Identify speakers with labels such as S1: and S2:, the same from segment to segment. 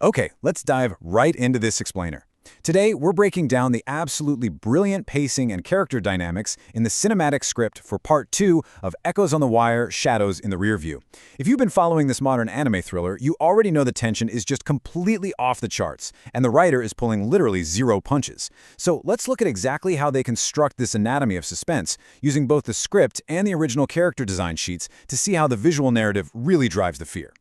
S1: Okay, let's dive right into this explainer. Today, we're breaking down the absolutely brilliant pacing and character dynamics in the cinematic script for Part 2 of Echoes on the Wire, Shadows in the Rearview. If you've been following this modern anime thriller, you already know the tension is just completely off the charts, and the writer is pulling literally zero punches. So let's look at exactly how they construct this anatomy of suspense, using both the script and the original character design sheets to see how the visual narrative really drives the fear.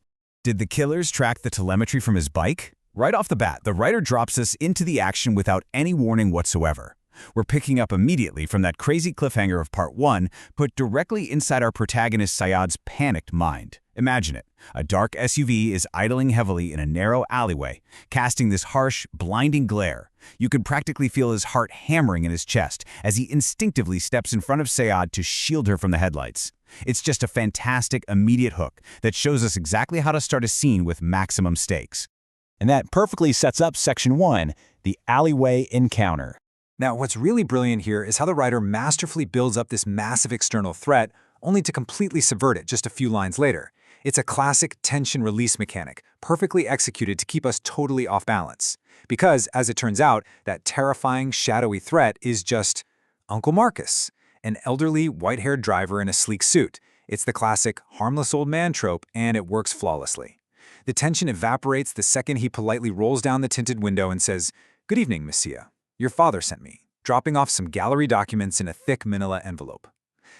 S2: Did the killers track the telemetry from his bike? Right off the bat, the writer drops us into the action without any warning whatsoever. We're picking up immediately from that crazy cliffhanger of Part 1, put directly inside our protagonist Syed's panicked mind. Imagine it. A dark SUV is idling heavily in a narrow alleyway, casting this harsh, blinding glare. You could practically feel his heart hammering in his chest as he instinctively steps in front of Syed to shield her from the headlights. It's just a fantastic, immediate hook that shows us exactly how to start a scene with maximum stakes.
S3: And that perfectly sets up Section 1, the alleyway encounter.
S1: Now, what's really brilliant here is how the writer masterfully builds up this massive external threat, only to completely subvert it just a few lines later. It's a classic tension release mechanic, perfectly executed to keep us totally off balance. Because, as it turns out, that terrifying, shadowy threat is just Uncle Marcus, an elderly, white-haired driver in a sleek suit. It's the classic harmless old man trope, and it works flawlessly. The tension evaporates the second he politely rolls down the tinted window and says, "Good evening, Monsieur. Your father sent me," dropping off some gallery documents in a thick manila envelope.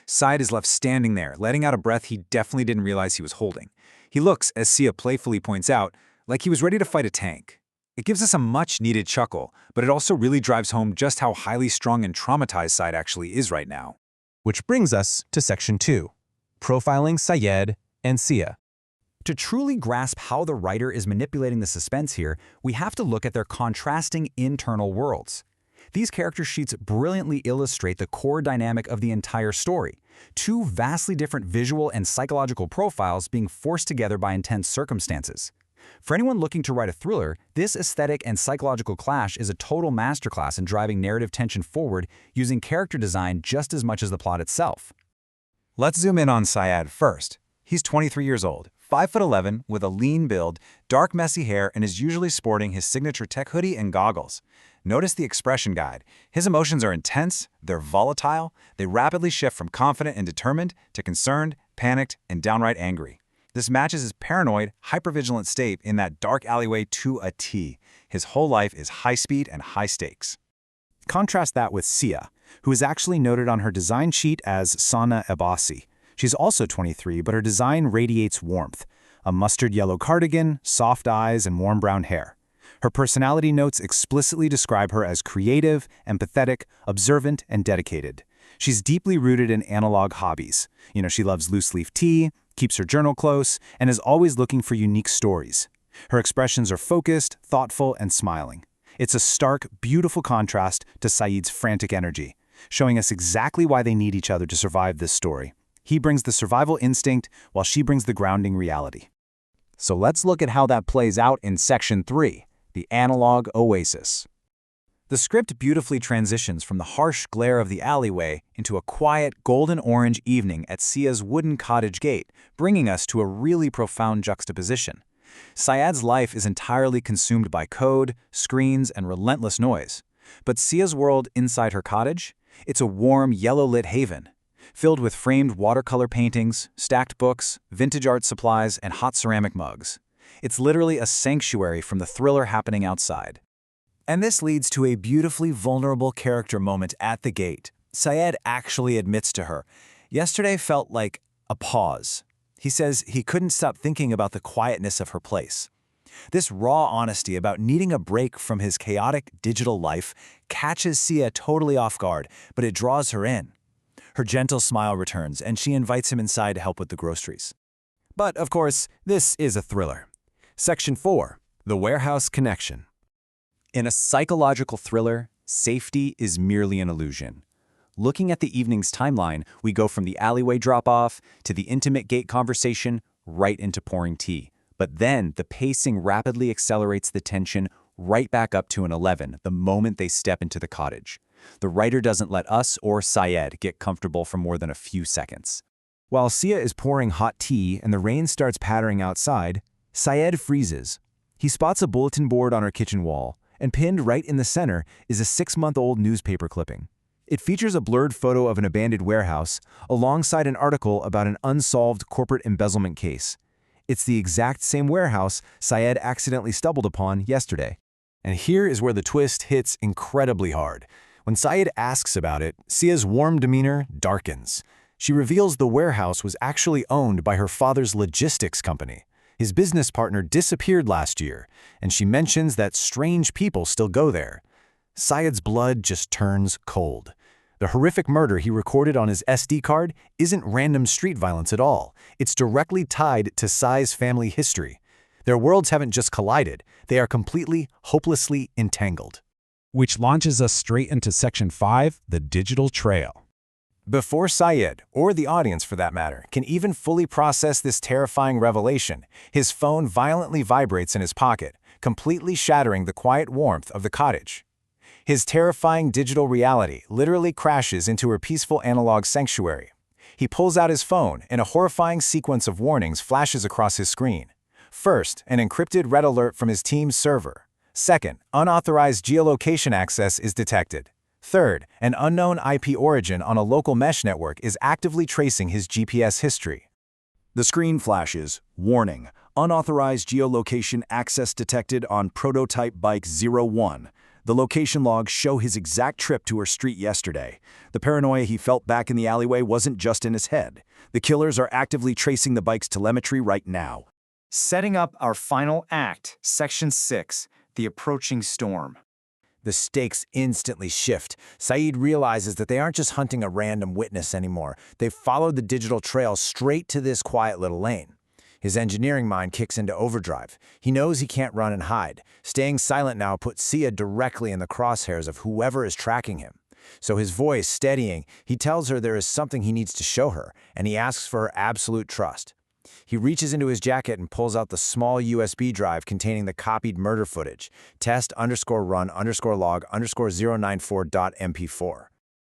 S1: Syed is left standing there, letting out a breath he definitely didn't realize he was holding. He looks, as Sia playfully points out, like he was ready to fight a tank. It gives us a much-needed chuckle, but it also really drives home just how highly strung and traumatized Syed actually is right now.
S3: Which brings us to Section 2, profiling Syed and Sia.
S2: To truly grasp how the writer is manipulating the suspense here, we have to look at their contrasting internal worlds. These character sheets brilliantly illustrate the core dynamic of the entire story, two vastly different visual and psychological profiles being forced together by intense circumstances. For anyone looking to write a thriller, this aesthetic and psychological clash is a total masterclass in driving narrative tension forward using character design just as much as the plot itself.
S1: Let's zoom in on Syed first. He's 23 years old, 5'11", with a lean build, dark messy hair, and is usually sporting his signature tech hoodie and goggles. Notice the expression guide. His emotions are intense, they're volatile, they rapidly shift from confident and determined to concerned, panicked, and downright angry. This matches his paranoid, hypervigilant state in that dark alleyway to a T. His whole life is high speed and high stakes.
S3: Contrast that with Sia, who is actually noted on her design sheet as Sana Ebasi. She's also 23, but her design radiates warmth. A mustard yellow cardigan, soft eyes, and warm brown hair. Her personality notes explicitly describe her as creative, empathetic, observant, and dedicated. She's deeply rooted in analog hobbies. She loves loose-leaf tea, keeps her journal close, and is always looking for unique stories. Her expressions are focused, thoughtful, and smiling. It's a stark, beautiful contrast to Syed's frantic energy, showing us exactly why they need each other to survive this story. He brings the survival instinct, while she brings the grounding reality.
S1: So let's look at how that plays out in Section 3, the analog oasis. The script beautifully transitions from the harsh glare of the alleyway into a quiet, golden-orange evening at Sia's wooden cottage gate, bringing us to a really profound juxtaposition. Syed's life is entirely consumed by code, screens, and relentless noise. But Sia's world inside her cottage? It's a warm, yellow-lit haven, filled with framed watercolor paintings, stacked books, vintage art supplies, and hot ceramic mugs. It's literally a sanctuary from the thriller happening outside. And this leads to a beautifully vulnerable character moment at the gate. Syed actually admits to her, "Yesterday felt like a pause." He says he couldn't stop thinking about the quietness of her place. This raw honesty about needing a break from his chaotic digital life catches Sia totally off guard, but it draws her in. Her gentle smile returns, and she invites him inside to help with the groceries.
S3: But, of course, this is a thriller. Section 4, the warehouse connection.
S1: In a psychological thriller, safety is merely an illusion. Looking at the evening's timeline, we go from the alleyway drop-off to the intimate gate conversation right into pouring tea. But then the pacing rapidly accelerates the tension right back up to an 11 the moment they step into the cottage. The writer doesn't let us or Syed get comfortable for more than a few seconds.
S3: While Sia is pouring hot tea and the rain starts pattering outside, Syed freezes. He spots a bulletin board on her kitchen wall, and pinned right in the center is a 6-month-old newspaper clipping. It features a blurred photo of an abandoned warehouse, alongside an article about an unsolved corporate embezzlement case. It's the exact same warehouse Syed accidentally stumbled upon yesterday. And here is where the twist hits incredibly hard. When Syed asks about it, Sia's warm demeanor darkens. She reveals the warehouse was actually owned by her father's logistics company. His business partner disappeared last year, and she mentions that strange people still go there. Syed's blood just turns cold. The horrific murder he recorded on his SD card isn't random street violence at all. It's directly tied to Syed's family history. Their worlds haven't just collided, they are completely, hopelessly entangled.
S2: Which launches us straight into Section 5, the digital trail.
S3: Before Syed, or the audience for that matter, can even fully process this terrifying revelation, his phone violently vibrates in his pocket, completely shattering the quiet warmth of the cottage. His terrifying digital reality literally crashes into her peaceful analog sanctuary. He pulls out his phone, and a horrifying sequence of warnings flashes across his screen. First, an encrypted red alert from his team's server. Second, unauthorized geolocation access is detected. Third, an unknown IP origin on a local mesh network is actively tracing his GPS history.
S4: The screen flashes, warning, unauthorized geolocation access detected on prototype bike 01. The location logs show his exact trip to her street yesterday. The paranoia he felt back in the alleyway wasn't just in his head. The killers are actively tracing the bike's telemetry right now.
S5: Setting up our final act, Section 6, the approaching storm.
S1: The stakes instantly shift. Syed realizes that they aren't just hunting a random witness anymore. They've followed the digital trail straight to this quiet little lane. His engineering mind kicks into overdrive. He knows he can't run and hide. Staying silent now puts Sia directly in the crosshairs of whoever is tracking him. So his voice steadying, he tells her there is something he needs to show her, and he asks for her absolute trust. He reaches into his jacket and pulls out the small USB drive containing the copied murder footage, test_run_log_094.mp4.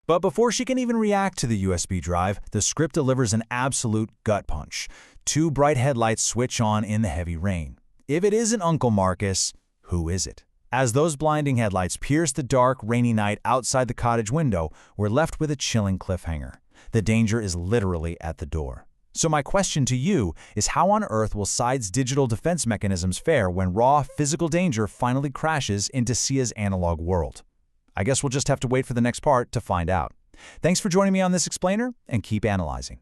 S2: But before she can even react to the USB drive, the script delivers an absolute gut punch. 2 bright headlights switch on in the heavy rain. If it isn't Uncle Marcus, who is it? As those blinding headlights pierce the dark, rainy night outside the cottage window, we're left with a chilling cliffhanger. The danger is literally at the door. So my question to you is, how on earth will Syed's digital defense mechanisms fare when raw physical danger finally crashes into Sia's analog world? I guess we'll just have to wait for the next part to find out. Thanks for joining me on this explainer, and keep analyzing.